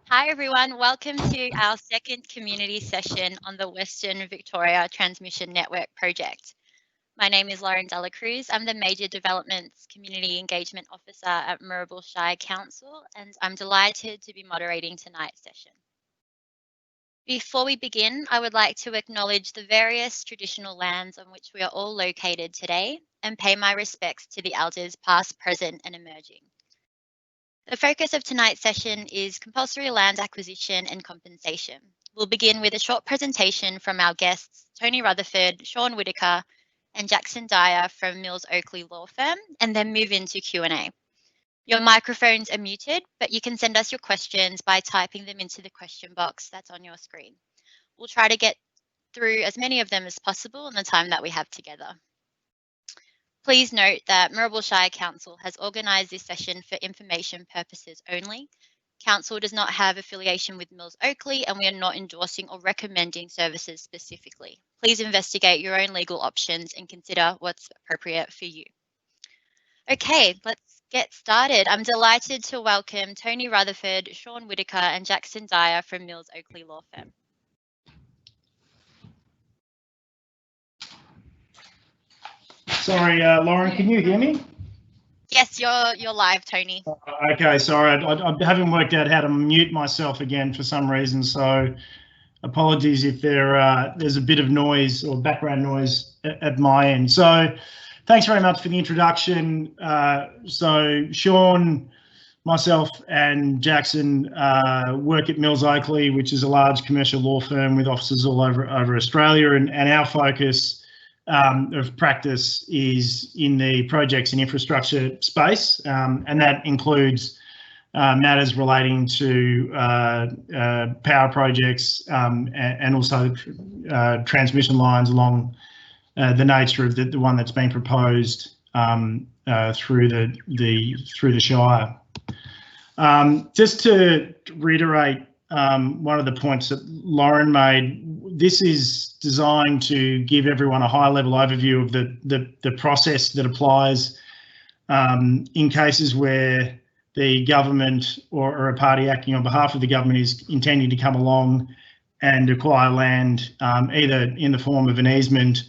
Hi everyone, welcome to our second community session on the Western Victoria Transmission Network project. My name is Lauren Dela Cruz. I'm the Major Developments Community Engagement Officer at Mirrabul Shire Council, and I'm delighted to be moderating tonight's session. Before we begin, I would like to acknowledge the various traditional lands on which we are all located today and pay my respects to the elders past, present and emerging. The focus of tonight's session is compulsory land acquisition and compensation. We'll begin with a short presentation from our guests, Tony Rutherford, Shaun Whittaker and Dyer from Mills Oakley Law Firm, and then move into Q&A. Your microphones are muted, but you can send us your questions by typing them into the question box that's on your screen. We'll try to get through as many of them as possible in the time that we have together. Please note that Mirrabul Shire Council has organised this session for information purposes only. Council does not have affiliation with Mills Oakley and we are not endorsing or recommending services specifically. Please investigate your own legal options and consider what's appropriate for you. Okay, let's get started. I'm delighted to welcome Tony Rutherford, Shaun Whittaker and Dyer from Mills Oakley Law Firm. Sorry, Lauren, can you hear me? Yes, you're live, Tony. Okay, sorry, I haven't worked out how to mute myself again for some reason, so apologies if there's a bit of noise or background noise at my end. So thanks very much for the introduction. So Shaun, myself and Jackson work at Mills Oakley, which is a large commercial law firm with offices all over Australia, and our focus of practice is in the projects and infrastructure space, and that includes matters relating to power projects and also transmission lines along the nature of the one that's been proposed through the Shire. Just to reiterate one of the points that Lauren made, this is designed to give everyone a high-level overview of the process that applies in cases where the government or a party acting on behalf of the government is intending to come along and acquire land, either in the form of an easement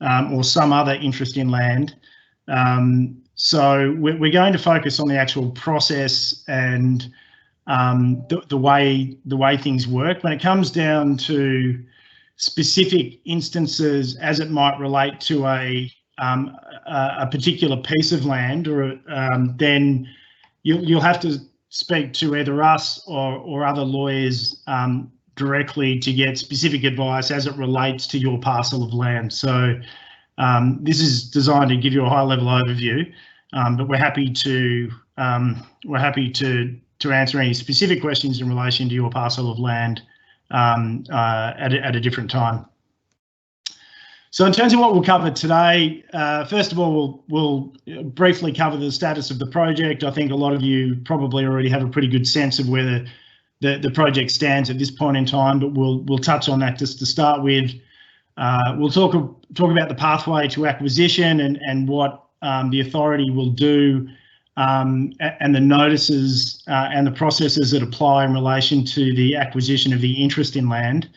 or some other interest in land. So we're going to focus on the actual process and the way things work. When it comes down to specific instances as it might relate to a particular piece of land, or then you'll have to speak to either us or other lawyers directly to get specific advice as it relates to your parcel of land. So this is designed to give you a high-level overview, but we're happy to answer any specific questions in relation to your parcel of land at a different time. So in terms of what we'll cover today, first of all, we'll briefly cover the status of the project. I think a lot of you probably already have a pretty good sense of where the project stands at this point in time, but we'll touch on that just to start with. We'll talk about the pathway to acquisition and what the authority will do, and the notices and the processes that apply in relation to the acquisition of the interest in land.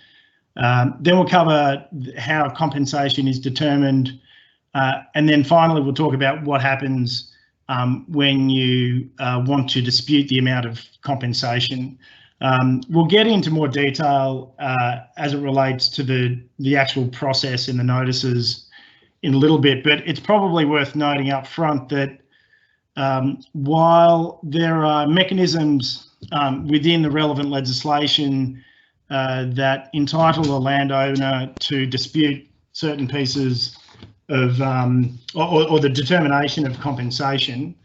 Then we'll cover how compensation is determined, and then finally we'll talk about what happens when you want to dispute the amount of compensation. We'll get into more detail as it relates to the actual process and the notices in a little bit, but it's probably worth noting up front that while there are mechanisms within the relevant legislation that entitle a landowner to dispute certain pieces of or the determination of compensation,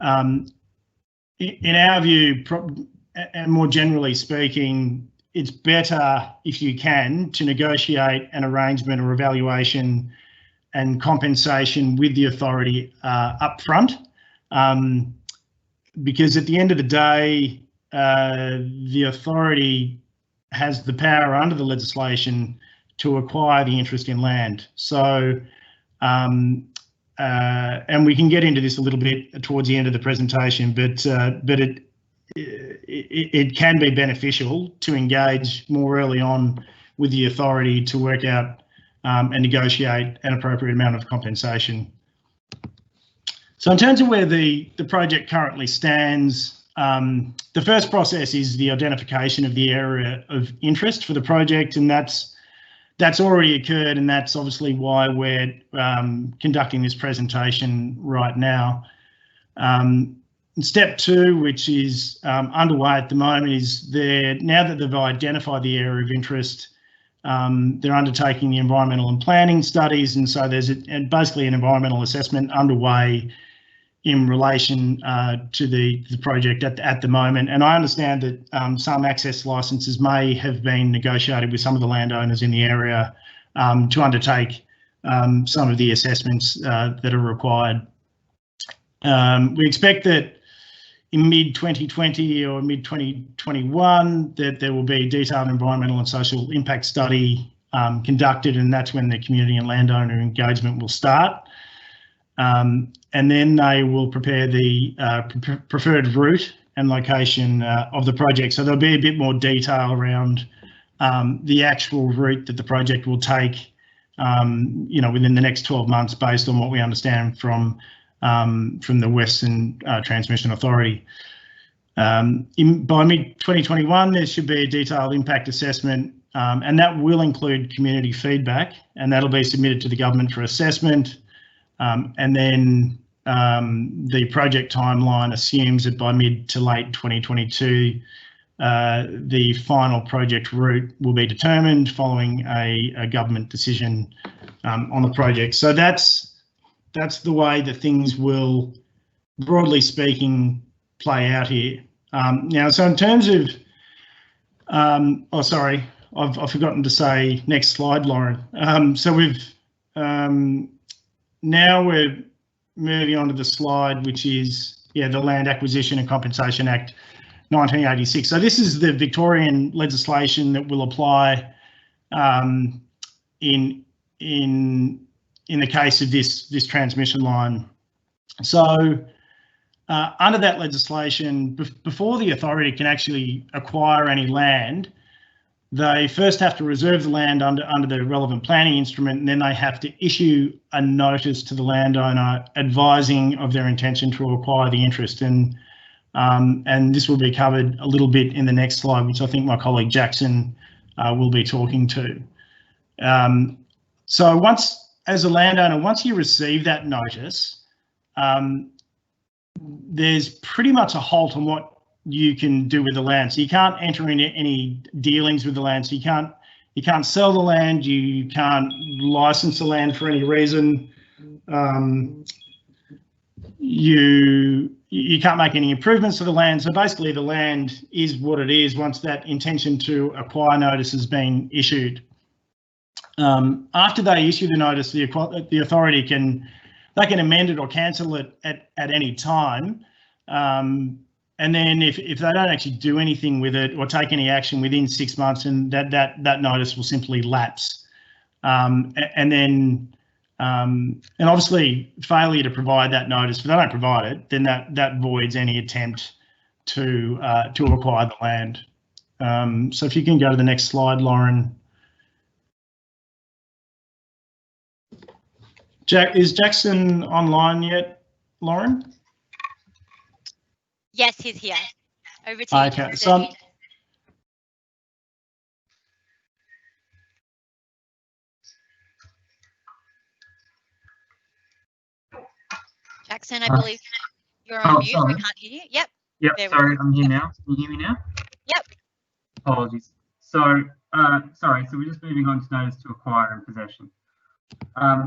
in our view, and more generally speaking, it's better if you can to negotiate an arrangement or evaluation and compensation with the authority up front, because at the end of the day, the authority has the power under the legislation to acquire the interest in land. So and we can get into this a little bit towards the end of the presentation, but it can be beneficial to engage more early on with the authority to work out and negotiate an appropriate amount of compensation. So in terms of where the project currently stands, the first process is the identification of the area of interest for the project, and that's already occurred, and that's obviously why we're conducting this presentation right now. Step two, which is underway at the moment, is now that they've identified the area of interest, they're undertaking the environmental and planning studies, and so there's basically an environmental assessment underway in relation to the project at the moment. And I understand that some access licences may have been negotiated with some of the landowners in the area to undertake some of the assessments that are required. We expect that in mid-2020 or mid-2021 that there will be a detailed environmental and social impact study conducted, and that's when the community and landowner engagement will start. And then they will prepare the preferred route and location of the project. So there'll be a bit more detail around the actual route that the project will take, within the next 12 months, based on what we understand from the Western Transmission Authority. By mid-2021, there should be a detailed impact assessment, and that will include community feedback, and that'll be submitted to the government for assessment. And then the project timeline assumes that by mid to late 2022, the final project route will be determined following a government decision on the project. So that's the way that things will, broadly speaking, play out here. Now, so in terms of, I've forgotten to say next slide, Lauren. So we've now we're moving on to the slide, which is the Land Acquisition and Compensation Act 1986. So this is the Victorian legislation that will apply in the case of this transmission line. So under that legislation, before the authority can actually acquire any land, they first have to reserve the land under the relevant planning instrument, and then they have to issue a notice to the landowner advising of their intention to acquire the interest. And this will be covered a little bit in the next slide, which I think my colleague Jackson will be talking to. So as a landowner, once you receive that notice, there's pretty much a halt on what you can do with the land. So you can't enter into any dealings with the land. So you can't sell the land. You can't license the land for any reason. You can't make any improvements to the land. So basically the land is what it is once that intention to acquire notice has been issued. After they issue the notice, the authority can amend it or cancel it at any time. And then if they don't actually do anything with it or take any action within 6 months, and that notice will simply lapse. And obviously failure to provide that notice, if they don't provide it, then that voids any attempt to acquire the land. So if you can go to the next slide, Lauren. Is Jackson online yet, Lauren? Yes, he's here. Over to you. Okay, so Jackson, I believe you're on mute. Sorry. We can't hear you. Yep. Yep, sorry, I'm here now. Can you hear me now? Yep. Apologies. So, sorry, so we're just moving on to notice to acquire and possession.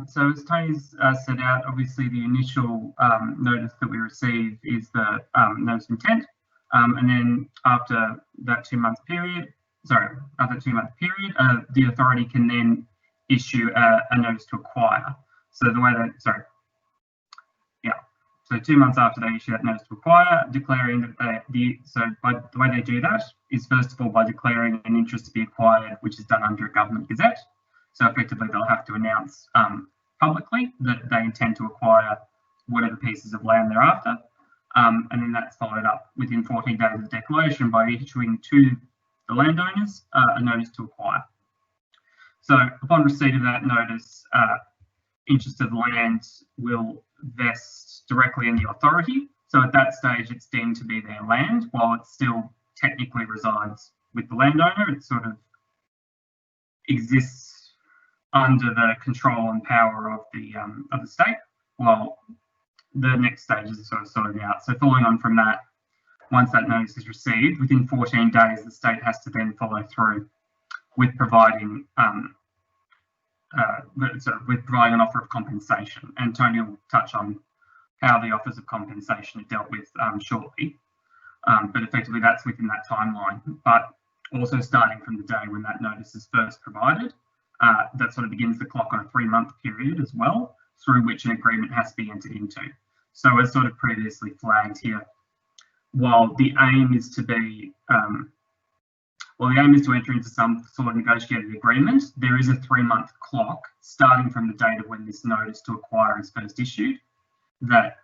So as Tony's set out, obviously the initial notice that we receive is the notice of intent, and then after that 2 month period, the authority can then issue a notice to acquire. So the way that, so 2 months after they issue that notice to acquire, declaring that the way they do that is first of all by declaring an interest to be acquired, which is done under a government gazette. So effectively they'll have to announce publicly that they intend to acquire whatever pieces of land they're after. And then that's followed up within 14 days of declaration by issuing to the landowners a notice to acquire. So upon receipt of that notice, interest of land will vest directly in the authority. So at that stage, it's deemed to be their land, while it still technically resides with the landowner. It sort of exists under the control and power of the state, while the next stage is sort of sorting out. So following on from that, once that notice is received, within 14 days, the state has to then follow through with providing with providing an offer of compensation. And Tony will touch on how the offers of compensation are dealt with shortly. But effectively, that's within that timeline. But also starting from the day when that notice is first provided, that sort of begins the clock on a 3-month period as well, through which an agreement has to be entered into. So as sort of previously flagged here, while the aim is to be, enter into some sort of negotiated agreement, there is a 3-month clock starting from the date of when this notice to acquire is first issued that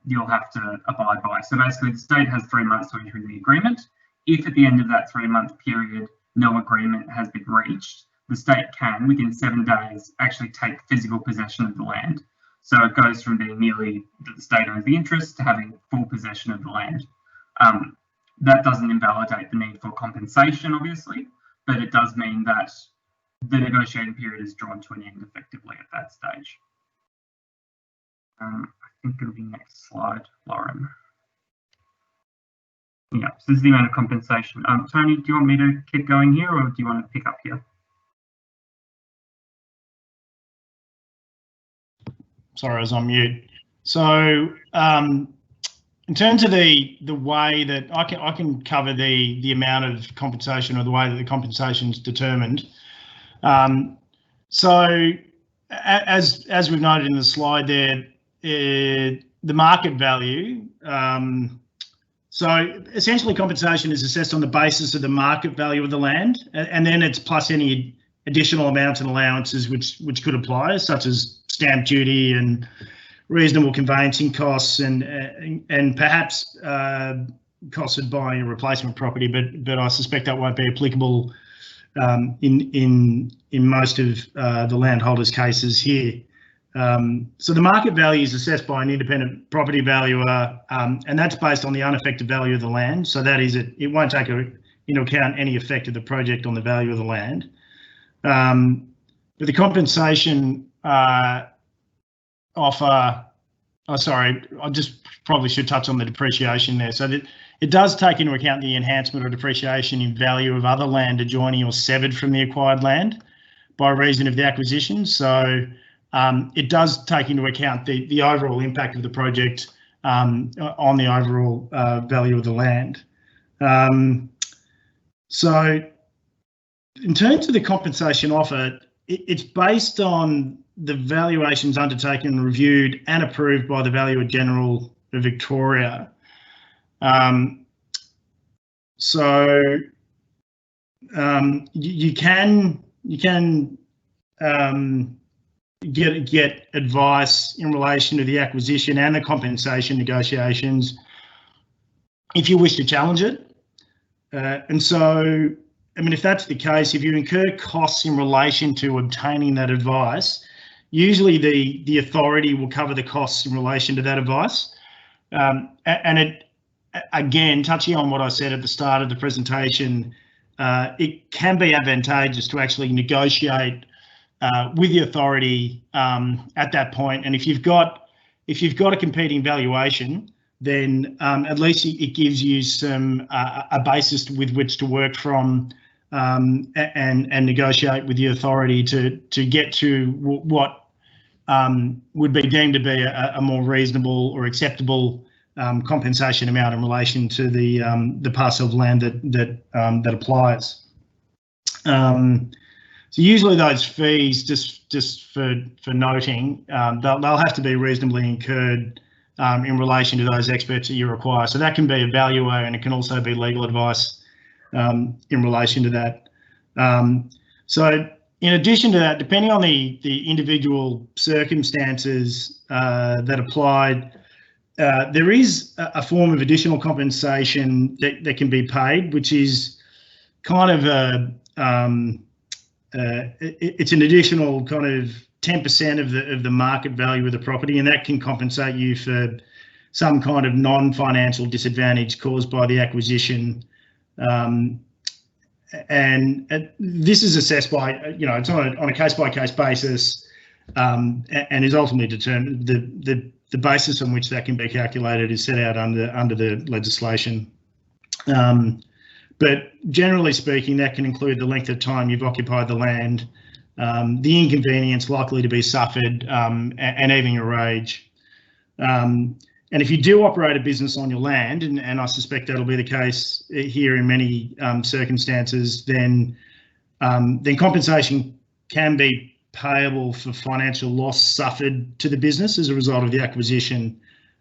you'll have to abide by. So basically the state has 3 months to enter into the agreement. If at the end of that 3-month period, no agreement has been reached, the state can, within 7 days, actually take physical possession of the land. So it goes from being merely that the state owns the interest to having full possession of the land. That doesn't invalidate the need for compensation, obviously, but it does mean that the negotiating period is drawn to an end effectively at that stage. I think it'll be next slide, Lauren. Yeah, so this is the amount of compensation. Tony, do you want me to keep going here, or do you want to pick up here? Sorry, I was on mute. So in terms of the way that I can cover the amount of compensation, or the way that the compensation is determined. So as we've noted in the slide there, the market value. So essentially, compensation is assessed on the basis of the market value of the land, and then it's plus any additional amounts and allowances which could apply, such as stamp duty and reasonable conveyancing costs, and perhaps costs of buying a replacement property. But I suspect that won't be applicable in most of the landholders' cases here. So the market value is assessed by an independent property valuer, and that's based on the unaffected value of the land. So that is, it won't take into account any effect of the project on the value of the land. But the compensation offer, I just probably should touch on the depreciation there. So that it does take into account the enhancement or depreciation in value of other land adjoining or severed from the acquired land by reason of the acquisition. So it does take into account the overall impact of the project on the overall value of the land. So in terms of the compensation offer, it's based on the valuations undertaken, reviewed and approved by the Valuer General of Victoria. You can get advice in relation to the acquisition and the compensation negotiations if you wish to challenge it. And so, I mean, if that's the case, if you incur costs in relation to obtaining that advice, usually the authority will cover the costs in relation to that advice. And it, again, touching on what I said at the start of the presentation, it can be advantageous to actually negotiate with the authority at that point. And if you've got a competing valuation, then at least it gives you a basis with which to work from and negotiate with the authority to get to what would be deemed to be a more reasonable or acceptable compensation amount in relation to the parcel of land that applies. So usually those fees, just for noting, they'll have to be reasonably incurred in relation to those experts that you require. So that can be a valuer, and it can also be legal advice in relation to that. So in addition to that, depending on the individual circumstances that applied, there is a form of additional compensation that can be paid, which is kind of it's an additional kind of 10% of the market value of the property, and that can compensate you for some kind of non-financial disadvantage caused by the acquisition. And this is assessed by, it's on a case-by-case basis, and is ultimately determined. The basis on which that can be calculated is set out under the legislation. But generally speaking, that can include the length of time you've occupied the land, the inconvenience likely to be suffered, and even your age. And if you do operate a business on your land, and I suspect that'll be the case here in many circumstances, then compensation can be payable for financial loss suffered to the business as a result of the acquisition.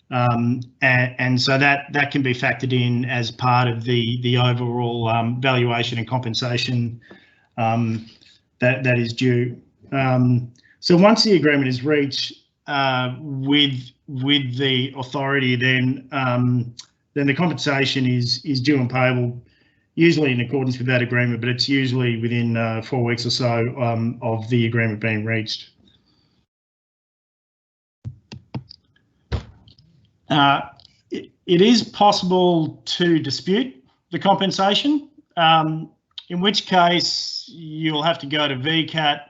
And so that can be factored in as part of the overall valuation and compensation that is due. So once the agreement is reached with the authority, then the compensation is due and payable, usually in accordance with that agreement, but it's usually within 4 weeks or so of the agreement being reached. It is possible to dispute the compensation, in which case you'll have to go to VCAT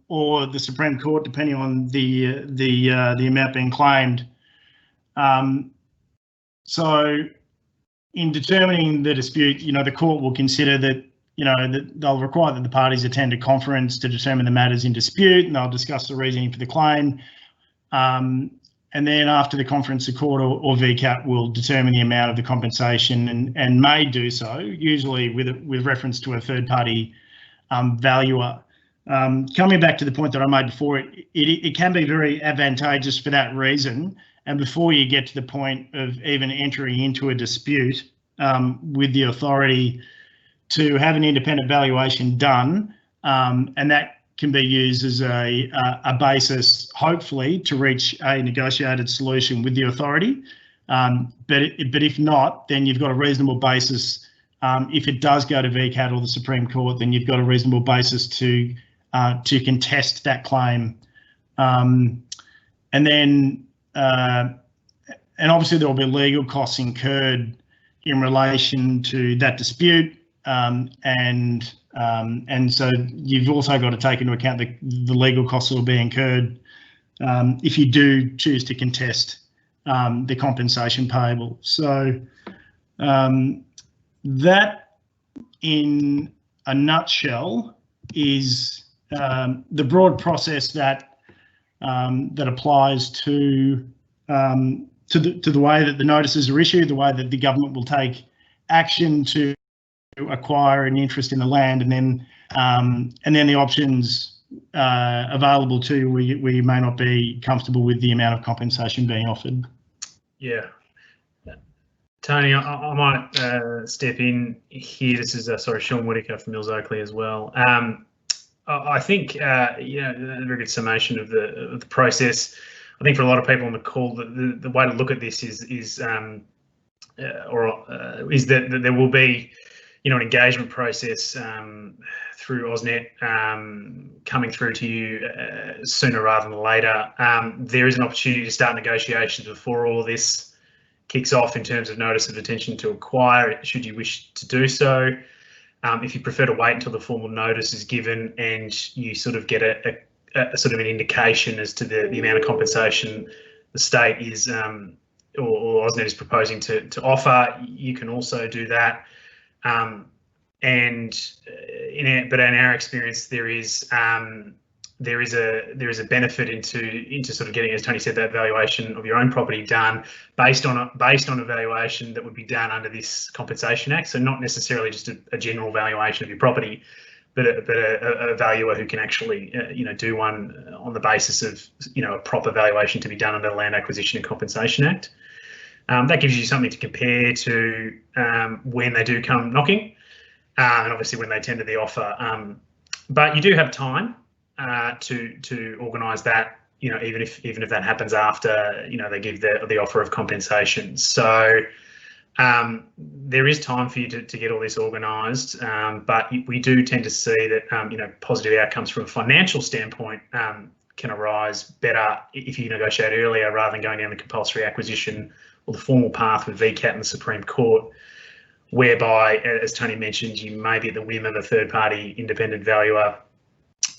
or the Supreme Court, depending on the amount being claimed. So, in determining the dispute, the court will consider that that they'll require that the parties attend a conference to determine the matters in dispute, and they'll discuss the reasoning for the claim. And then after the conference, the court or VCAT will determine the amount of the compensation and may do so, usually with reference to a third-party valuer. Coming back to the point that I made before, it can be very advantageous for that reason. And before you get to the point of even entering into a dispute with the authority, to have an independent valuation done, and that can be used as a basis, hopefully, to reach a negotiated solution with the authority. But if not, then you've got a reasonable basis. If it does go to VCAT or the Supreme Court, then you've got a reasonable basis to contest that claim. And then, and obviously there will be legal costs incurred in relation to that dispute. And so you've also got to take into account the legal costs that will be incurred if you do choose to contest the compensation payable. So that, in a nutshell, is the broad process that applies to the way that the notices are issued, the way that the government will take action to acquire an interest in the land, and then the options available to you where you may not be comfortable with the amount of compensation being offered. Yeah. Tony, I might step in here. This is Shaun Whittaker from Mills Oakley as well. I think a very good summation of the process. I think for a lot of people on the call, the way to look at this is that there will be an engagement process through Ausnet coming through to you sooner rather than later. There is an opportunity to start negotiations before all of this kicks off in terms of notice of intention to acquire, should you wish to do so. If you prefer to wait until the formal notice is given and you sort of get a sort of an indication as to the amount of compensation the state is or Ausnet is proposing to offer, you can also do that. But in our experience, there is a benefit into sort of getting, as Tony said, that valuation of your own property done based on a valuation that would be done under this Compensation Act. So not necessarily just a general valuation of your property, but a valuer who can actually do one on the basis of a proper valuation to be done under the Land Acquisition and Compensation Act. That gives you something to compare to when they do come knocking, and obviously when they tender the offer. But you do have time to organise that. Even if that happens after they give the offer of compensation. So there is time for you to get all this organised, but we do tend to see that positive outcomes from a financial standpoint can arise better if you negotiate earlier rather than going down the compulsory acquisition or the formal path with VCAT and the Supreme Court, whereby, as Tony mentioned, you may be at the whim of a third-party independent valuer,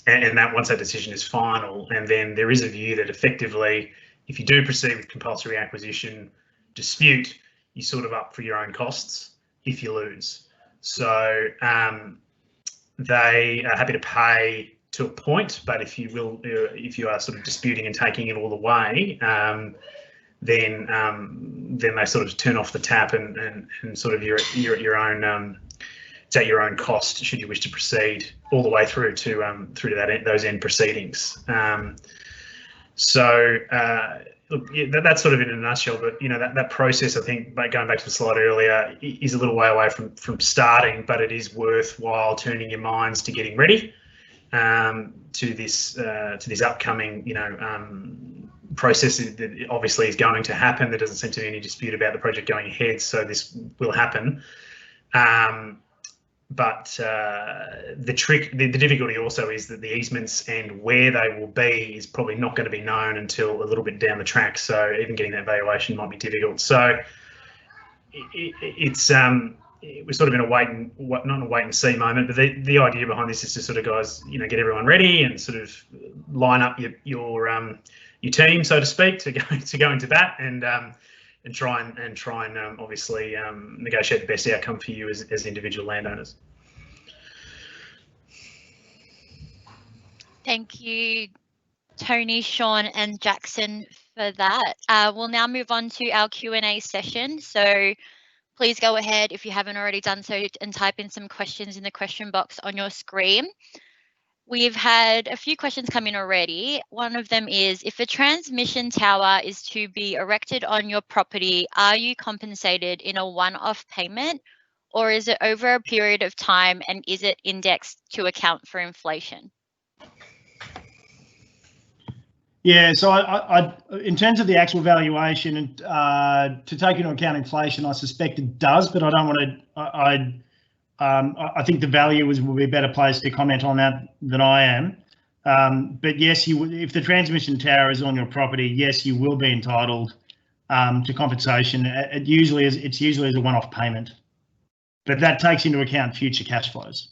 and that once that decision is final, and then there is a view that effectively, if you do proceed with compulsory acquisition dispute, you're sort of up for your own costs if you lose. So they are happy to pay to a point, but if you are sort of disputing and taking it all the way, then they sort of turn off the tap and sort of you're at your own. It's at your own cost should you wish to proceed all the way through to those end proceedings. Look, that's sort of in a nutshell. But that process, I think, going back to the slide earlier, is a little way away from starting, but it is worthwhile turning your minds to getting ready to this upcoming process that obviously is going to happen. There doesn't seem to be any dispute about the project going ahead, so this will happen. But the difficulty also is that the easements and where they will be is probably not going to be known until a little bit down the track. So even getting that valuation might be difficult. So we're sort of in not a wait and see moment, but the idea behind this is to sort of, guys, get everyone ready and sort of line up your team, so to speak, to go into bat and try and obviously negotiate the best outcome for you as individual landowners. Thank you, Tony, Shaun, and Jackson for that. We'll now move on to our Q&A session. So please go ahead if you haven't already done so and type in some questions in the question box on your screen. We've had a few questions come in already. One of them is, if a transmission tower is to be erected on your property, are you compensated in a one-off payment, or is it over a period of time, and is it indexed to account for inflation? Yeah, so I in terms of the actual valuation and to take into account inflation, I suspect it does, but I don't want to. I think the valuers will be a better place to comment on that than I am. But yes, if the transmission tower is on your property, yes, you will be entitled to compensation. It's usually as a one-off payment, but that takes into account future cash flows.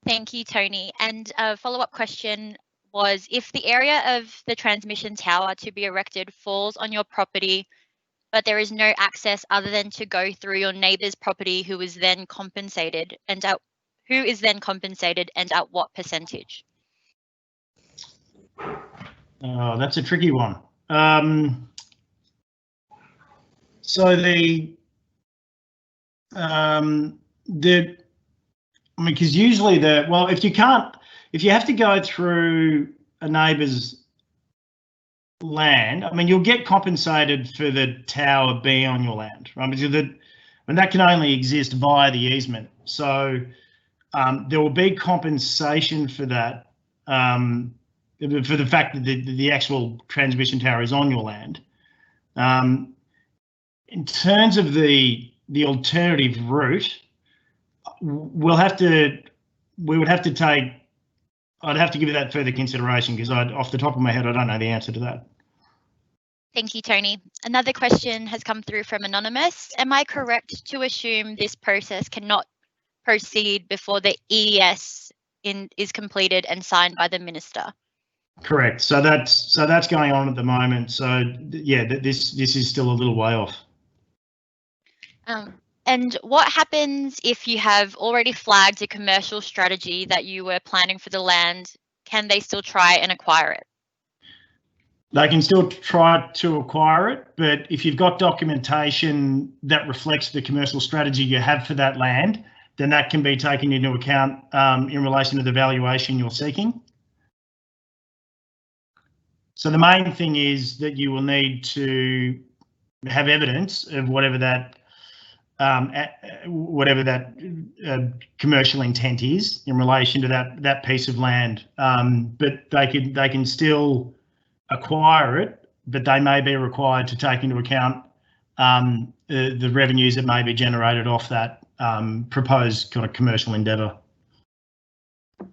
Thank you, Tony. And a follow-up question was, if the area of the transmission tower to be erected falls on your property, but there is no access other than to go through your neighbour's property, who is then compensated, and at what percentage? Oh, that's a tricky one. Because usually if you have to go through a neighbour's land, you'll get compensated for the tower being on your land, right? Because that can only exist via the easement. So there will be compensation for that, for the fact that the actual transmission tower is on your land. In terms of the alternative route, I'd have to give it that further consideration, because off the top of my head, I don't know the answer to that. Thank you, Tony. Another question has come through from Anonymous. Am I correct to assume this process cannot proceed before the EES is completed and signed by the Minister? Correct. So that's going on at the moment. So yeah, this is still a little way off. And what happens if you have already flagged a commercial strategy that you were planning for the land? Can they still try and acquire it? They can still try to acquire it, but if you've got documentation that reflects the commercial strategy you have for that land, then that can be taken into account in relation to the valuation you're seeking. So the main thing is that you will need to have evidence of whatever that whatever that commercial intent is in relation to that piece of land. But they can still acquire it, but they may be required to take into account the revenues that may be generated off that proposed kind of commercial endeavour.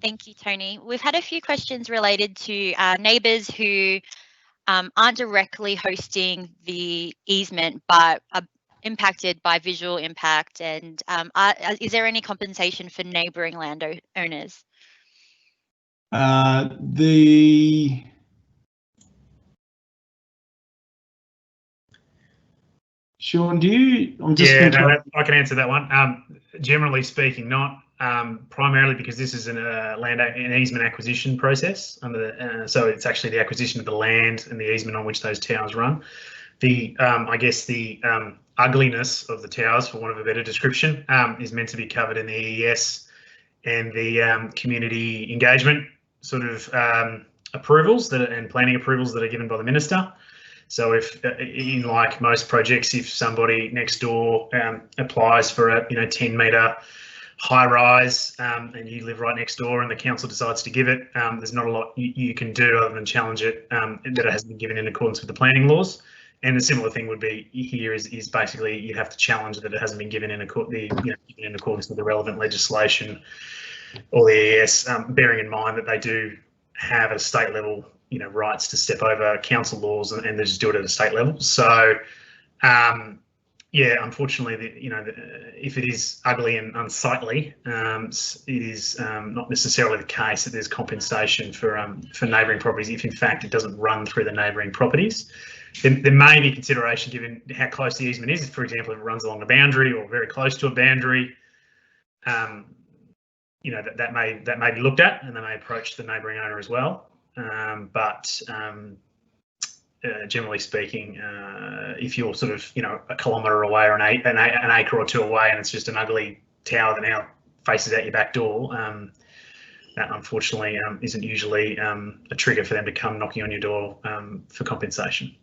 Thank you, Tony. We've had a few questions related to neighbours who aren't directly hosting the easement, but are impacted by visual impact. And is there any compensation for neighbouring landowners? Shaun, do you? I can answer that one. Generally speaking, not. Primarily because this is an easement acquisition process so it's actually the acquisition of the land and the easement on which those towers run. I guess the ugliness of the towers, for want of a better description, is meant to be covered in the EES and the community engagement sort of approvals and planning approvals that are given by the minister. So if, in like most projects, if somebody next door applies for a 10-metre high rise and you live right next door and the council decides to give it, there's not a lot you can do other than challenge it that it hasn't been given in accordance with the planning laws. And a similar thing would be here is basically you have to challenge that it hasn't been given in accordance with the relevant legislation or the ES, bearing in mind that they do have at a state level rights to step over council laws and they just do it at a state level. So yeah, unfortunately, if it is ugly and unsightly, it is not necessarily the case that there's compensation for neighbouring properties if, in fact, it doesn't run through the neighbouring properties. There may be consideration given how close the easement is. For example, if it runs along a boundary or very close to a boundary, that may be looked at, and they may approach the neighbouring owner as well. Generally speaking, if you're sort of a kilometre away or an acre or two away, and it's just an ugly tower that now faces out your back door, that unfortunately isn't usually a trigger for them to come knocking on your door for compensation.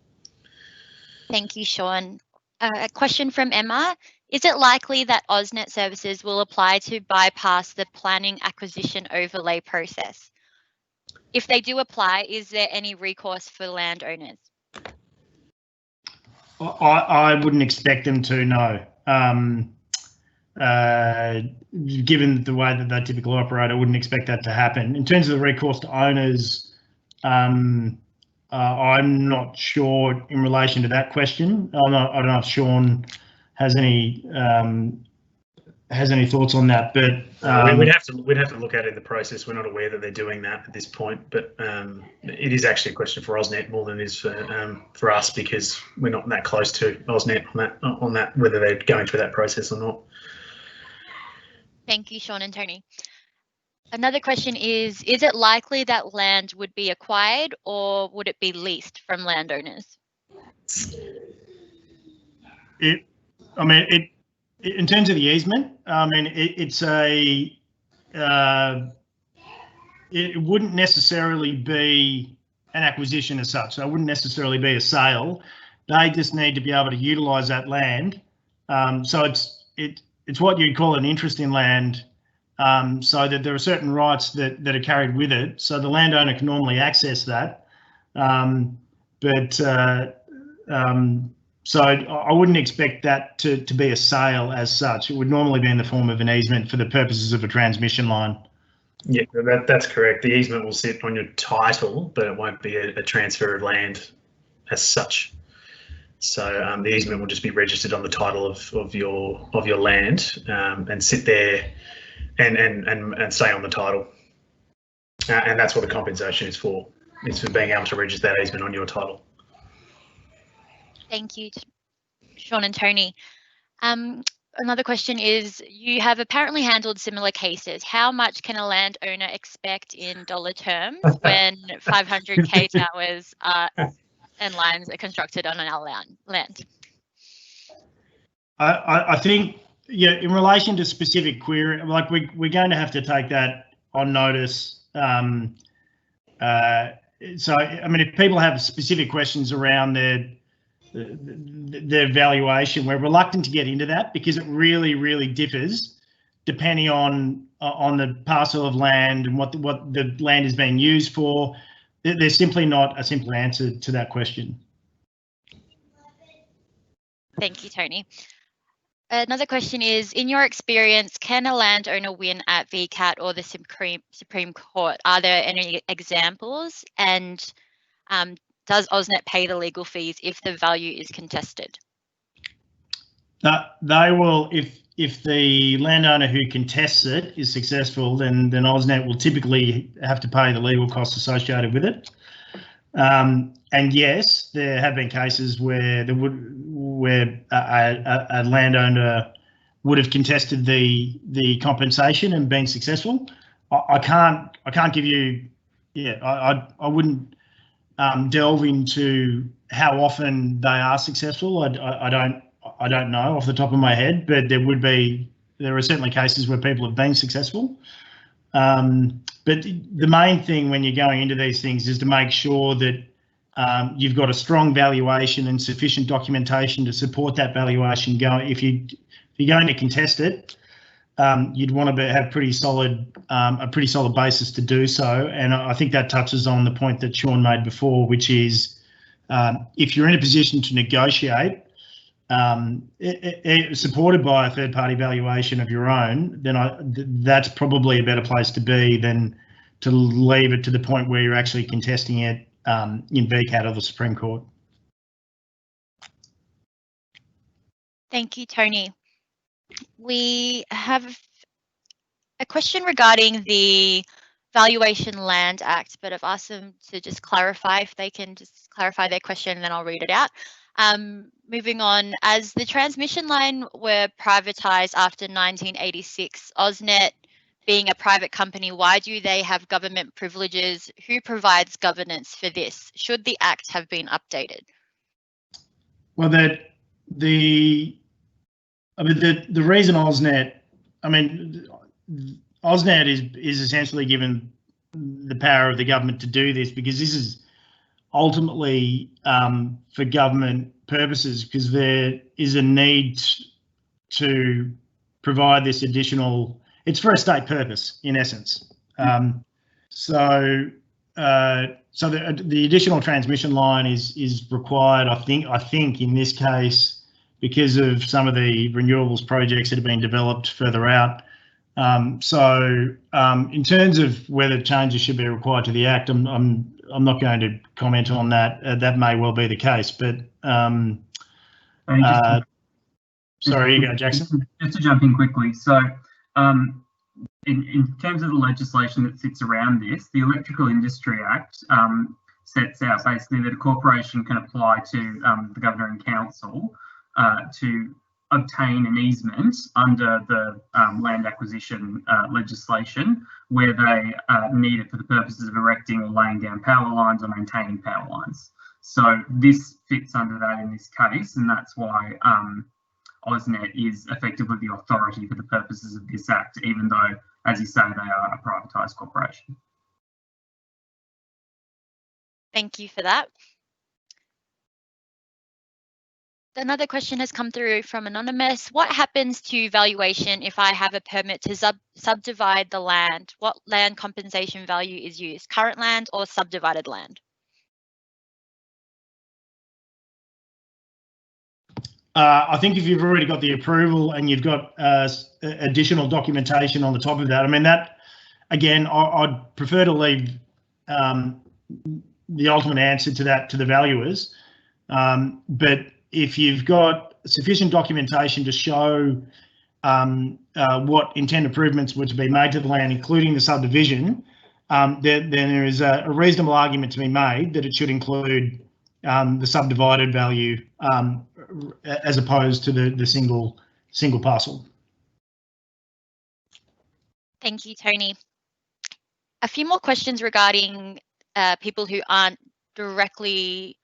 Thank you, Shaun. A question from Emma. Is it likely that Ausnet services will apply to bypass the planning acquisition overlay process? If they do apply, is there any recourse for landowners? I wouldn't expect them to, no. Given the way that they typically operate, I wouldn't expect that to happen. In terms of the recourse to owners, I'm not sure in relation to that question. I don't know if Shaun has any thoughts on that, but we'd have to look at it in the process. We're not aware that they're doing that at this point, but it is actually a question for Ausnet more than it is for us, because we're not that close to Ausnet on that whether they're going through that process or not. Thank you, Shaun and Tony. Another question is it likely that land would be acquired or would it be leased from landowners? In terms of the easement, it wouldn't necessarily be an acquisition as such. So it wouldn't necessarily be a sale. They just need to be able to utilise that land. So it's what you'd call an interest in land, so that there are certain rights that are carried with it. So the landowner can normally access that, so I wouldn't expect that to be a sale as such. It would normally be in the form of an easement for the purposes of a transmission line. Yeah, that's correct. The easement will sit on your title, but it won't be a transfer of land as such. So the easement will just be registered on the title of your land and sit there and stay on the title. And that's what the compensation is for. It's for being able to register that easement on your title. Thank you, Shaun and Tony. Another question is, you have apparently handled similar cases. How much can a landowner expect in dollar terms when 500k towers and lines are constructed on our land? I think, yeah, in relation to specific query, like we're going to have to take that on notice. So, I mean, if people have specific questions around their valuation. We're reluctant to get into that because it really differs depending on the parcel of land and what the land is being used for. There's simply not a simple answer to that question. Thank you, Tony. Another question is, in your experience, can a landowner win at VCAT or the Supreme Court? Are there any examples? And does Ausnet pay the legal fees if the value is contested? They will, if the landowner who contests it is successful, then Ausnet will typically have to pay the legal costs associated with it. And yes, there have been cases where a landowner would have contested the compensation and been successful. I can't give you, I wouldn't delve into how often they are successful. I don't know off the top of my head, but there are certainly cases where people have been successful. But the main thing when you're going into these things is to make sure that you've got a strong valuation and sufficient documentation to support that valuation going. If you're going to contest it, you'd want to have a pretty solid basis to do so. And I think that touches on the point that Shaun made before, which is if you're in a position to negotiate, supported by a third-party valuation of your own, then that's probably a better place to be than to leave it to the point where you're actually contesting it in VCAT or the Supreme Court. Thank you, Tony. We have a question regarding the Valuation Land Act, but I've asked them to just clarify if they can just clarify their question, and then I'll read it out. Moving on, as the transmission line were privatised after 1986, Ausnet being a private company, why do they have government privileges? Who provides governance for this? Should the Act have been updated? Well, the reason Ausnet, Ausnet is essentially given the power of the government to do this because this is ultimately for government purposes, because there is a need to provide this additional. It's for a state purpose, in essence. So the additional transmission line is required. I think in this case, because of some of the renewables projects that have been developed further out. In terms of whether changes should be required to the Act, I'm not going to comment on that. That may well be the case, but sorry, you go, Jackson. Just to jump in quickly. So, in terms of the legislation that sits around this, the Electrical Industry Act sets out basically that a corporation can apply to the Governor and Council to obtain an easement under the land acquisition legislation where they need it for the purposes of erecting or laying down power lines or maintaining power lines. So this fits under that in this case, and that's why Ausnet is effectively the authority for the purposes of this Act, even though, as you say, they are a privatised corporation. Thank you for that. Another question has come through from Anonymous. What happens to valuation if I have a permit to subdivide the land? What land compensation value is used? Current land or subdivided land? I think if you've already got the approval and you've got additional documentation on the top of that, I mean, that, again, I'd prefer to leave the ultimate answer to that to the valuers. But if you've got sufficient documentation to show what intent improvements were to be made to the land, including the subdivision, then there is a reasonable argument to be made that it should include the subdivided value as opposed to the single parcel. Thank you, Tony. A few more questions regarding people who aren't directly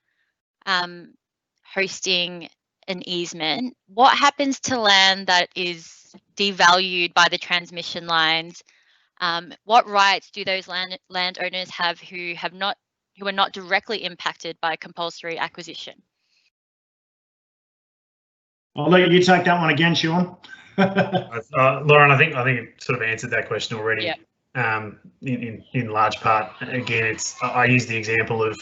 hosting an easement. What happens to land that is devalued by the transmission lines? What rights do those landowners have who are not directly impacted by compulsory acquisition? I'll let you take that one again, Shaun. Lauren, I think it sort of answered that question already. Yeah. In large part, again, I use the example of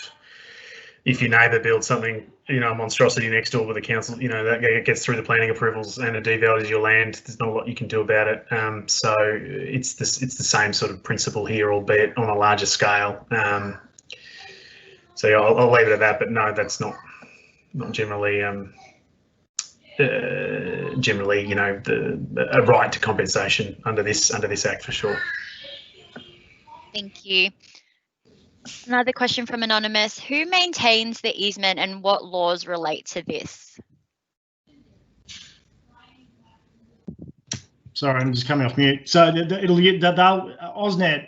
if your neighbour builds something, a monstrosity next door with the council, that gets through the planning approvals and it devalues your land. There's not a lot you can do about it. So it's the same sort of principle here, albeit on a larger scale. So yeah, I'll leave it at that. But no, that's not generally. Generally, a right to compensation under this act for sure. Thank you. Another question from Anonymous. Who maintains the easement and what laws relate to this? Sorry, I'm just coming off mute. So Ausnet,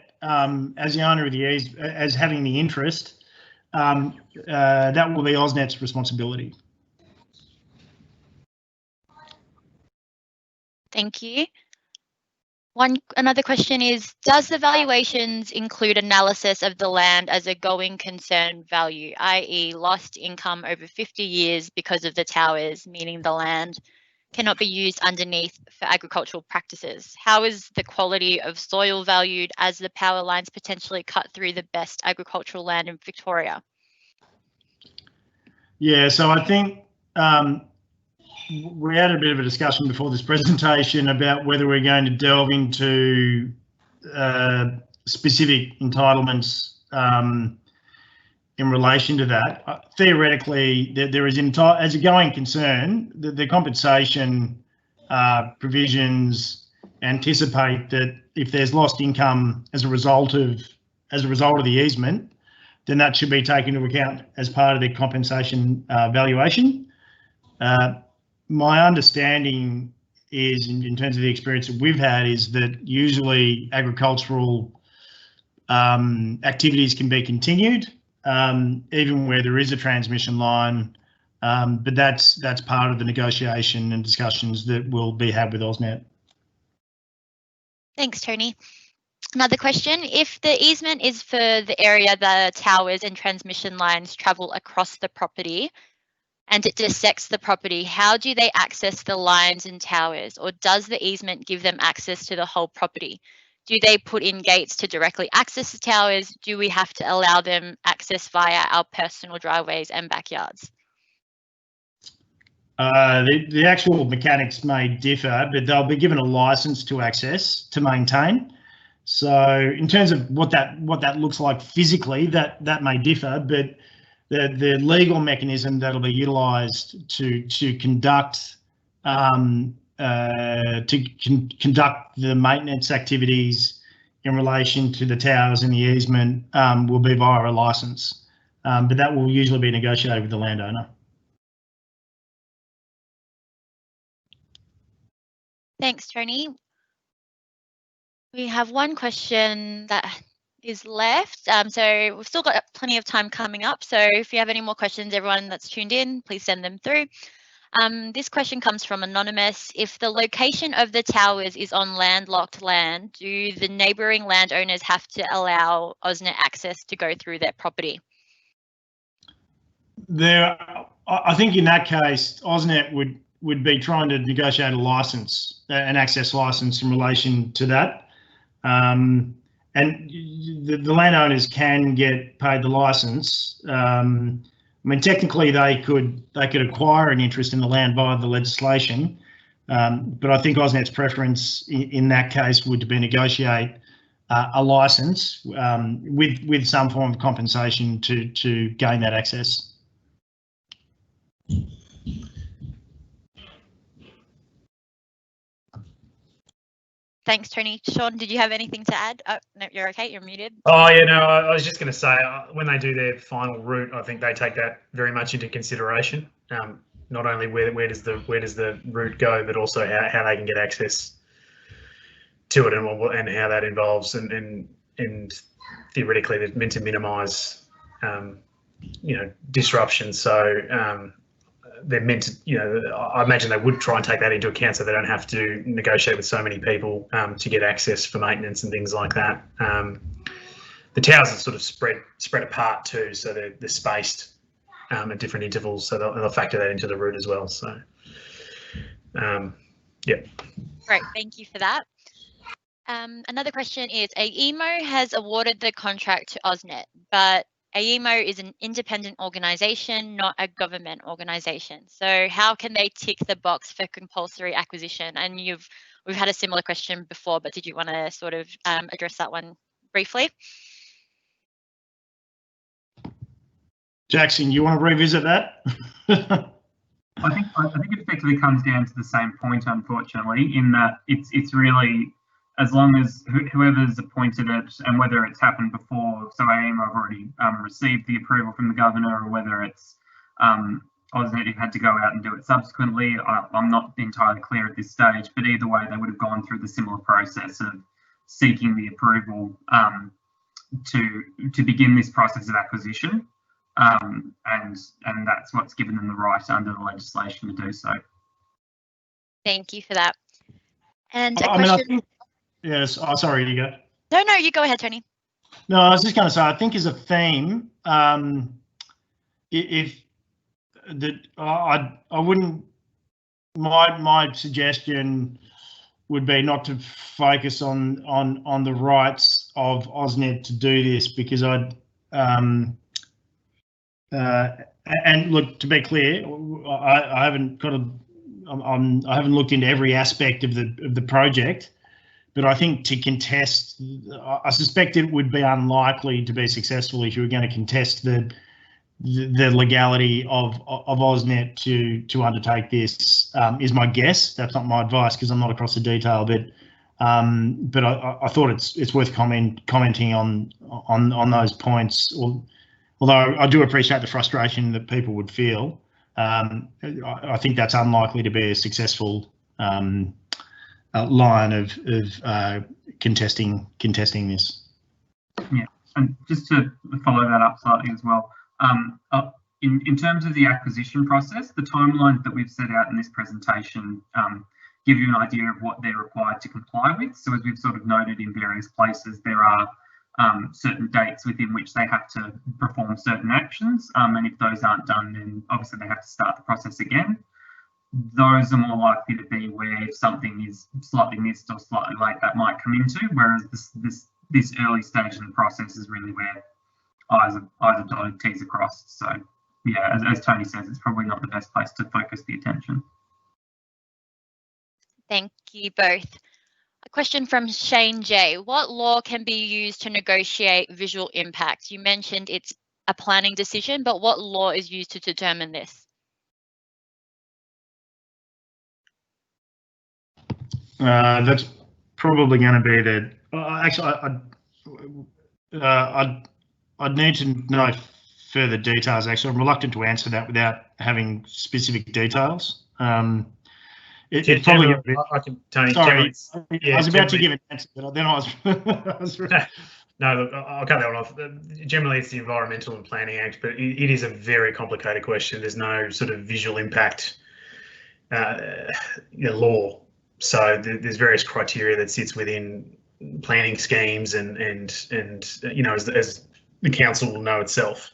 as the owner of the easement, as having the interest, that will be Ausnet's responsibility. Thank you. Another question is, does the valuations include analysis of the land as a going concern value, i.e. lost income over 50 years because of the towers, meaning the land cannot be used underneath for agricultural practices? How is the quality of soil valued as the power lines potentially cut through the best agricultural land in Victoria? Yeah, so I think we had a bit of a discussion before this presentation about whether we're going to delve into specific entitlements in relation to that. Theoretically, there is, as a going concern, the compensation provisions anticipate that if there's lost income as a result of the easement, then that should be taken into account as part of the compensation valuation. My understanding is, in terms of the experience that we've had, is that usually agricultural activities can be continued, even where there is a transmission line, but that's part of the negotiation and discussions that will be had with Ausnet. Thanks, Tony. Another question, if the easement is for the area the towers and transmission lines travel across the property, and it dissects the property, how do they access the lines and towers, or does the easement give them access to the whole property? Do they put in gates to directly access the towers? Do we have to allow them access via our personal driveways and backyards? The actual mechanics may differ, but they'll be given a license to access, to maintain. So in terms of what that looks like physically, that may differ, but the legal mechanism that'll be utilised to conduct conduct the maintenance activities in relation to the towers and the easement will be via a licence, but that will usually be negotiated with the landowner. Thanks, Tony. We have one question that is left. So we've still got plenty of time coming up. So if you have any more questions, everyone that's tuned in, please send them through. This question comes from Anonymous. If the location of the towers is on landlocked land, do the neighbouring landowners have to allow Ausnet access to go through their property? I think in that case, Ausnet would be trying to negotiate a licence, an access licence in relation to that. And the landowners can get paid the licence. I mean, technically they could acquire an interest in the land via the legislation, but I think Ausnet's preference in that case would be negotiate a licence with some form of compensation to gain that access. Thanks, Tony. Shaun, did you have anything to add? Oh, no, you're okay. You're muted. Oh, yeah, no, I was just going to say, when they do their final route, I think they take that very much into consideration. Not only where does the route go, but also how they can get access to it and how that involves and theoretically they're meant to minimise disruption. So they're meant to, I imagine they would try and take that into account so they don't have to negotiate with so many people to get access for maintenance and things like that. The towers are sort of spread apart too, so they're spaced at different intervals, so they'll factor that into the route as well. So Yeah. Great, thank you for that. Another question is, AEMO has awarded the contract to Ausnet, but AEMO is an independent organisation, not a government organisation. So how can they tick the box for compulsory acquisition? And we've had a similar question before, but did you want to sort of address that one briefly? Jackson, you want to revisit that? I think it effectively comes down to the same point, unfortunately, in that it's really, as long as whoever's appointed it, and whether it's happened before, so AEMO have already received the approval from the governor, or whether it's Ausnet who had to go out and do it subsequently. I'm not entirely clear at this stage, but either way, they would have gone through the similar process of seeking the approval to begin this process of acquisition. And that's what's given them the right under the legislation to do so. Thank you for that. And I think, yes. Oh, sorry, you go. No, you go ahead, Tony. No, I was just going to say, I think as a theme, if that I wouldn't. My suggestion would be not to focus on the rights of Ausnet to do this, because I'd. And look, to be clear, I haven't got I haven't looked into every aspect of the project, but I think to contest, I suspect it would be unlikely to be successful if you were going to contest the legality of Ausnet to undertake this. Is my guess. That's not my advice because I'm not across the detail, but I thought it's worth commenting on those points. Although I do appreciate the frustration that people would feel, I think that's unlikely to be a successful line of contesting this. Yeah, and just to follow that up slightly as well, in terms of the acquisition process, the timelines that we've set out in this presentation give you an idea of what they're required to comply with. So as we've sort of noted in various places, there are certain dates within which they have to perform certain actions, and if those aren't done, then obviously they have to start the process again. Those are more likely to be where if something is slightly missed or slightly late, that might come into, whereas this early stage in the process is really where I's are dotted, T's are crossed. So yeah, as Tony says, it's probably not the best place to focus the attention. Thank you both. A question from Shane J. What law can be used to negotiate visual impact? You mentioned it's a planning decision, but what law is used to determine this? That's probably going to be the. Actually, I'd need to know further details. Actually, I'm reluctant to answer that without having specific details. It's probably going to be. Tony, sorry, yeah, I was about to give an answer, but then I was No, look, I'll cut that one off. Generally, it's the Environmental and Planning Act, but it is a very complicated question. There's no sort of visual impact law. So there's various criteria that sits within planning schemes, and you know, as the council will know itself.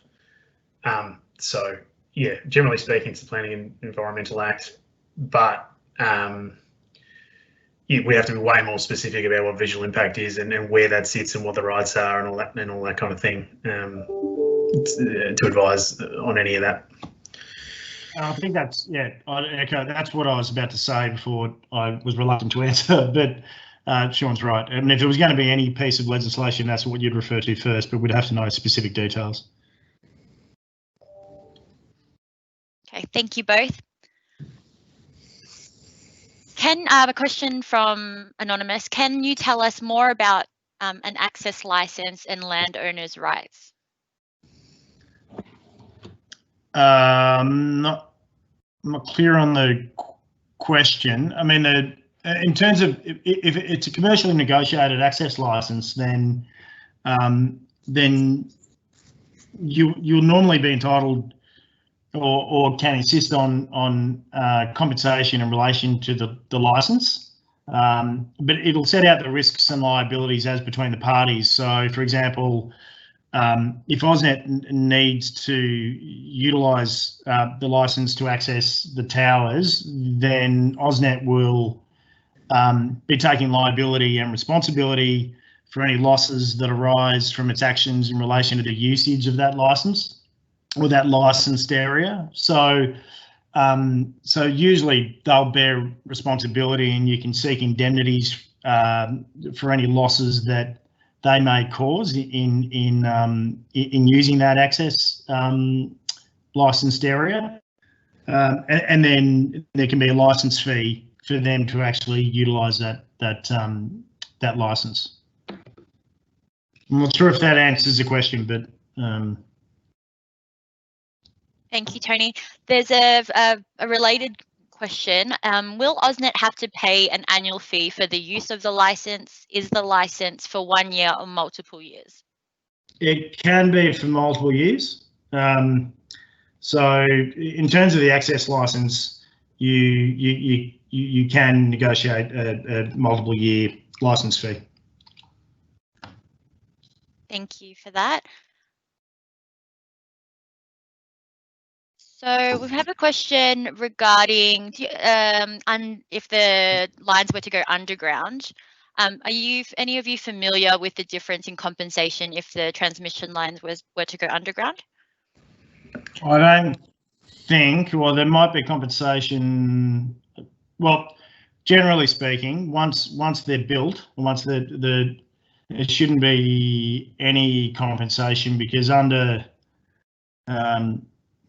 So yeah, generally speaking, it's the Planning and Environmental Act, but yeah, we have to be way more specific about what visual impact is and where that sits and what the rights are and all that kind of thing to advise on any of that. I think that's, yeah, I'd echo. That's what I was about to say before I was reluctant to answer, but Shaun's right. I mean, if there was going to be any piece of legislation, that's what you'd refer to first, but we'd have to know specific details. Okay, thank you both. A question from Anonymous. Can you tell us more about an access license and landowners' rights? Not clear on the question. I mean, in terms of if it's a commercially negotiated access license, then you'll normally be entitled or can insist on compensation in relation to the license, but it'll set out the risks and liabilities as between the parties. So, for example, if Ausnet needs to utilise the licence to access the towers, then Ausnet will be taking liability and responsibility for any losses that arise from its actions in relation to the usage of that licence or that licensed area. So, so usually they'll bear responsibility, and you can seek indemnities for any losses that they may cause in using that access licensed area, and then there can be a licence fee for them to actually utilise that licence. I'm not sure if that answers the question, but Thank you, Tony. There's a related question. Will Ausnet have to pay an annual fee for the use of the licence? Is the licence for 1 year or multiple years? It can be for multiple years. So in terms of the access licence, you can negotiate a multiple year licence fee. Thank you for that. So we have a question regarding if the lines were to go underground. Are any of you familiar with the difference in compensation if the transmission lines were to go underground? I don't think. Well, there might be compensation. Well, generally speaking, once they're built, once there shouldn't be any compensation, because under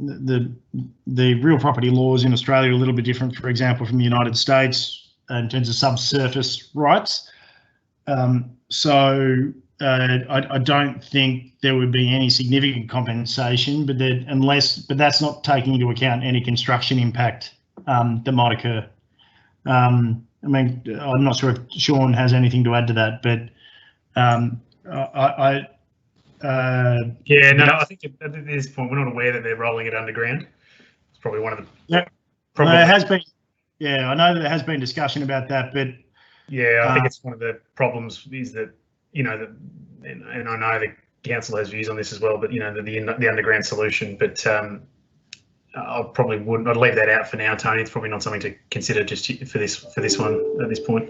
the real property laws in Australia are a little bit different, for example, from the United States in terms of subsurface rights. So I don't think there would be any significant compensation, but that's not taking into account any construction impact that might occur. I mean, I'm not sure if Shaun has anything to add to that, but yeah, no, I think at this point we're not aware that they're rolling it underground. It's probably one of the problems. There has been, I know that there has been discussion about that, but yeah, I think it's one of the problems is that, you know, and I know the council has views on this as well, but you know, the underground solution, but I probably wouldn't. I'd leave that out for now, Tony. It's probably not something to consider just for this one at this point.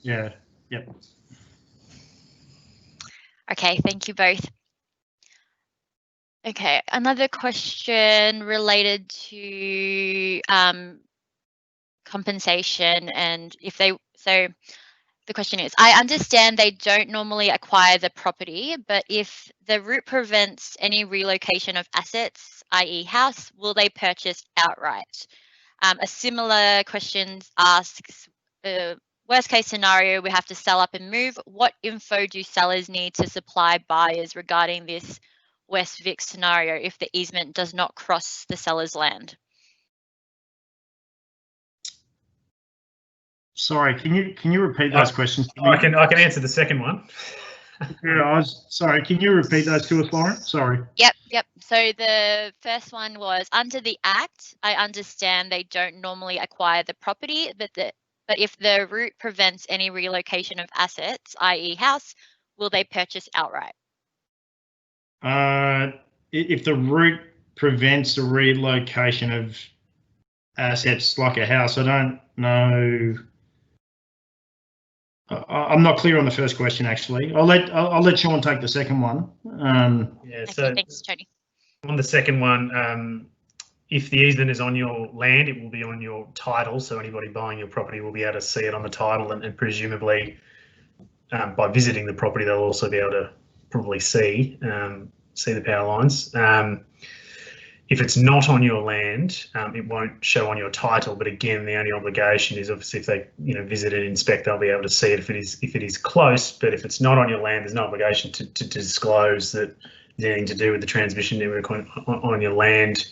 Yep. Okay, thank you both. Okay, another question related to compensation, and the question is, I understand they don't normally acquire the property, but if the route prevents any relocation of assets, i.e. house, will they purchase outright? A similar question asks, worst case scenario, we have to sell up and move. What info do sellers need to supply buyers regarding this West Vic scenario if the easement does not cross the seller's land? Sorry, can you repeat those questions? I can answer the second one. Yeah, sorry. Can you repeat those to us, Lauren? Sorry. Yep. So the first one was, under the Act, I understand they don't normally acquire the property, but if the route prevents any relocation of assets, i.e. house, will they purchase outright? If the route prevents the relocation of assets like a house, I don't know. I'm not clear on the first question, actually. I'll let Shaun take the second one. Yeah. Okay, So thanks, Tony. On the second one, if the easement is on your land, it will be on your title. So anybody buying your property will be able to see it on the title, and presumably by visiting the property, they'll also be able to probably see the power lines. If it's not on your land, it won't show on your title. But again, the only obligation is obviously if they visit and inspect, they'll be able to see it if it is close. But if it's not on your land, there's no obligation to disclose that there's anything to do with the transmission network on your land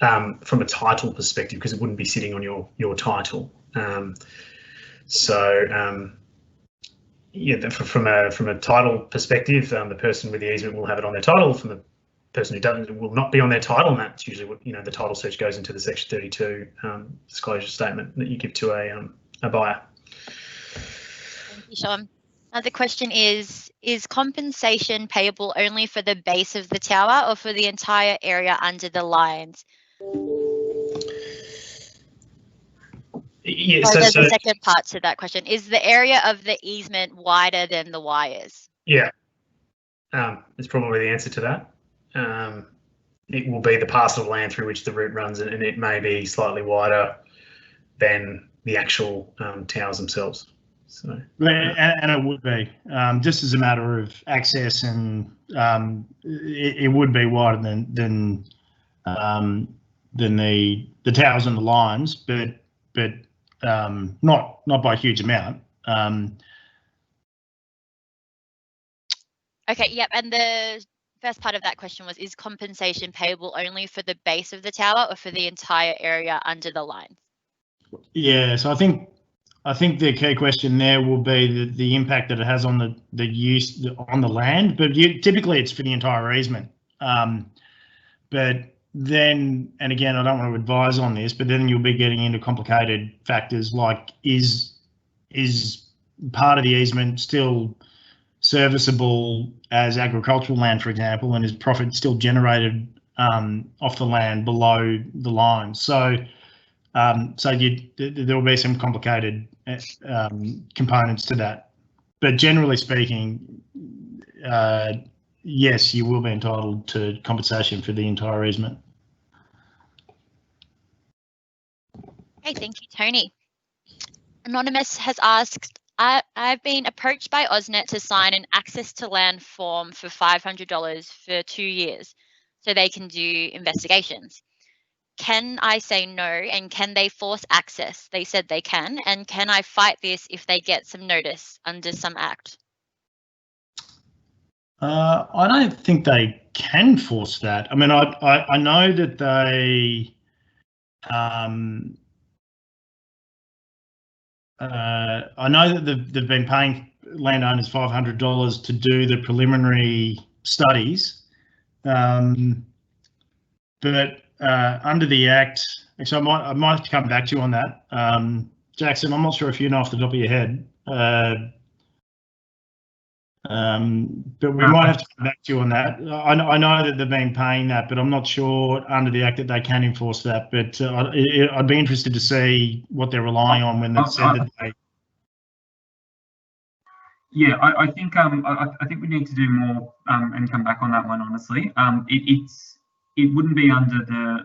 from a title perspective, because it wouldn't be sitting on your title. Yeah, from a title perspective, the person with the easement will have it on their title. From the person who doesn't, it will not be on their title, and that's usually what the title search goes into the Section 32 disclosure statement that you give to a buyer. Thank you, Shaun. Another question is compensation payable only for the base of the tower or for the entire area under the lines? Yeah, So there's so a second part to that question. Is the area of the easement wider than the wires? yeah, it's probably the answer to that. It will be the parcel of land through which the route runs, and it may be slightly wider than the actual towers themselves. So, and it would be just as a matter of access, and it would be wider than the towers and the lines, but not by a huge amount. Okay, yep. And the first part of that question was, is compensation payable only for the base of the tower or for the entire area under the lines? Yeah, so I think the key question there will be the impact that it has on the use on the land, but typically it's for the entire easement. But then, and again, I don't want to advise on this, but then you'll be getting into complicated factors like is part of the easement still serviceable as agricultural land, for example, and is profit still generated off the land below the line? So there will be some complicated components to that, but generally speaking, yes, you will be entitled to compensation for the entire easement. Okay, thank you, Tony. Anonymous has asked, I've been approached by Ausnet to sign an access to land form for $500 for 2 years so they can do investigations. Can I say no, and can they force access? They said they can, and can I fight this if they get some notice under some act? I don't think they can force that. I mean, I know that they I know that they've been paying landowners $500 to do the preliminary studies, but under the Act, so I might have to come back to you on that. Jackson, I'm not sure if you know off the top of your head, but we might have to come back to you on that. I know that they've been paying that, but I'm not sure under the Act that they can enforce that. But I'd be interested to see what they're relying on when they've said that they. Yeah, I think I think we need to do more and come back on that one. Honestly, it wouldn't be under the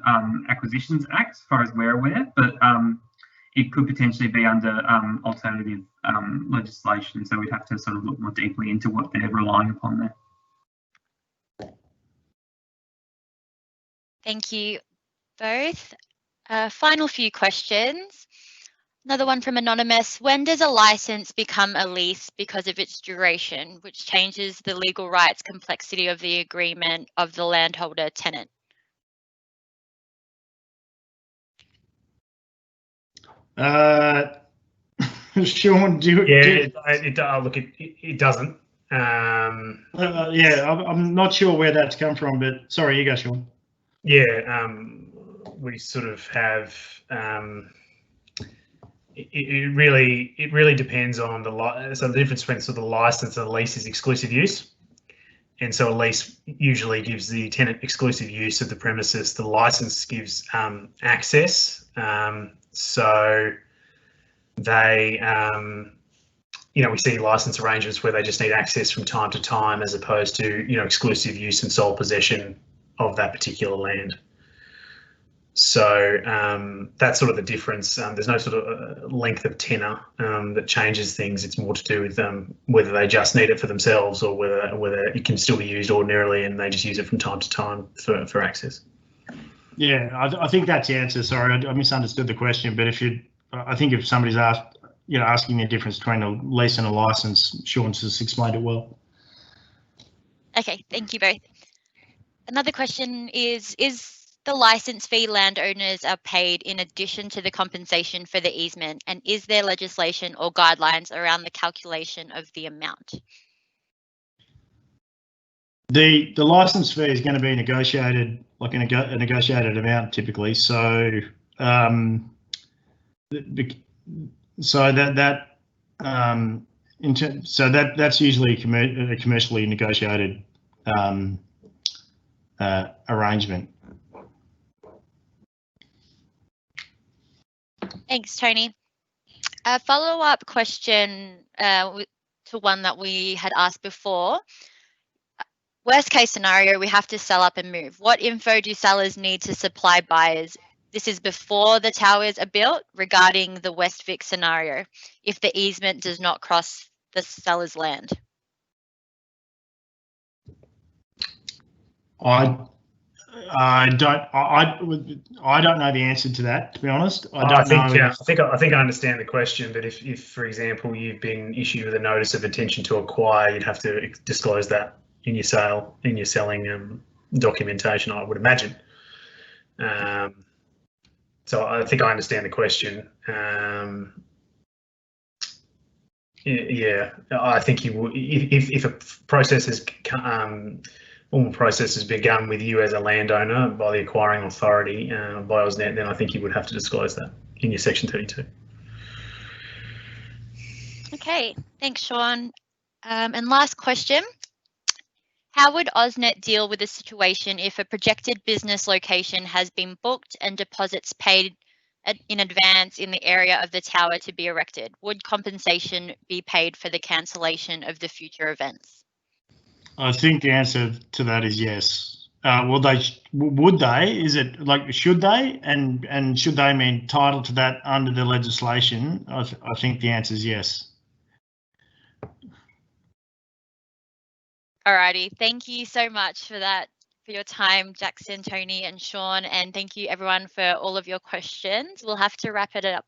Acquisitions Act, as far as we're aware, but it could potentially be under alternative legislation. So we'd have to sort of look more deeply into what they're relying upon there. Thank you both. Final few questions. Another one from Anonymous. When does a license become a lease because of its duration, which changes the legal rights complexity of the agreement of the landholder tenant? Shaun, do you? Yeah, look, it doesn't. Yeah, I'm not sure where that's come from, but sorry, you go, Shaun. Yeah, we sort of have. It really depends on so the difference between sort of the license and the lease is exclusive use, and so a lease usually gives the tenant exclusive use of the premises. The license gives access. So they, we see license arrangements where they just need access from time to time, as opposed to exclusive use and sole possession of that particular land. So that's sort of the difference. There's no sort of length of tenure that changes things. It's more to do with whether they just need it for themselves or whether it can still be used ordinarily and they just use it from time to time for access. Yeah, I think that's the answer. Sorry, I misunderstood the question. But I think if somebody's asking the difference between a lease and a license, Shaun's just explained it well. Okay, thank you both. Another question is the license fee landowners are paid in addition to the compensation for the easement, and is there legislation or guidelines around the calculation of the amount? The license fee is going to be negotiated, like a negotiated amount typically. So so that's usually a commercially negotiated arrangement. Thanks, Tony. A follow-up question to one that we had asked before. Worst case scenario, we have to sell up and move. What info do sellers need to supply buyers? This is before the towers are built, regarding the West Vic scenario, if the easement does not cross the seller's land. I don't know the answer to that, to be honest. I think I understand the question, but if for example you've been issued with a notice of intention to acquire, you'd have to disclose that in your selling documentation, I would imagine. So I think I understand the question. Yeah, I think you would, if a process is formal process has begun with you as a landowner by the acquiring authority, by Ausnet, then I think you would have to disclose that in your Section 32. Okay, thanks, Shaun. And last question. How would Ausnet deal with a situation if a projected business location has been booked and deposits paid in advance in the area of the tower to be erected? Would compensation be paid for the cancellation of the future events? I think the answer to that is yes. Would they? Is it like should they? And should they be entitled to that under the legislation? I think the answer is yes. Alrighty, thank you so much for that, for your time, Jackson, Tony, and Shaun, and thank you everyone for all of your questions. We'll have to wrap it up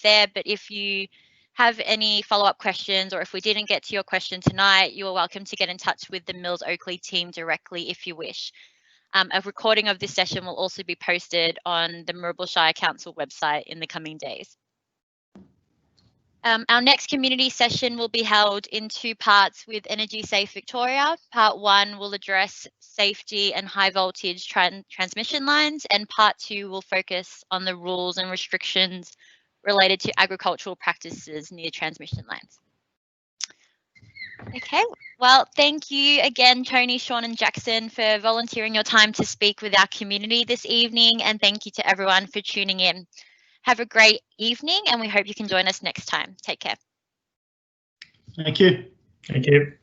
there. But if you have any follow-up questions, or if we didn't get to your question tonight, you are welcome to get in touch with the Mills Oakley team directly if you wish. A recording of this session will also be posted on the Mirrabul Shire Council website in the coming days. Our next community session will be held in 2 parts with Energy Safe Victoria. Part 1 will address safety and high voltage transmission lines, and Part 2 will focus on the rules and restrictions related to agricultural practices near transmission lines. Okay, well, thank you again, Tony, Shaun and Jackson, for volunteering your time to speak with our community this evening, and thank you to everyone for tuning in. Have a great evening, and we hope you can join us next time. Take care. Thank you. Thank you.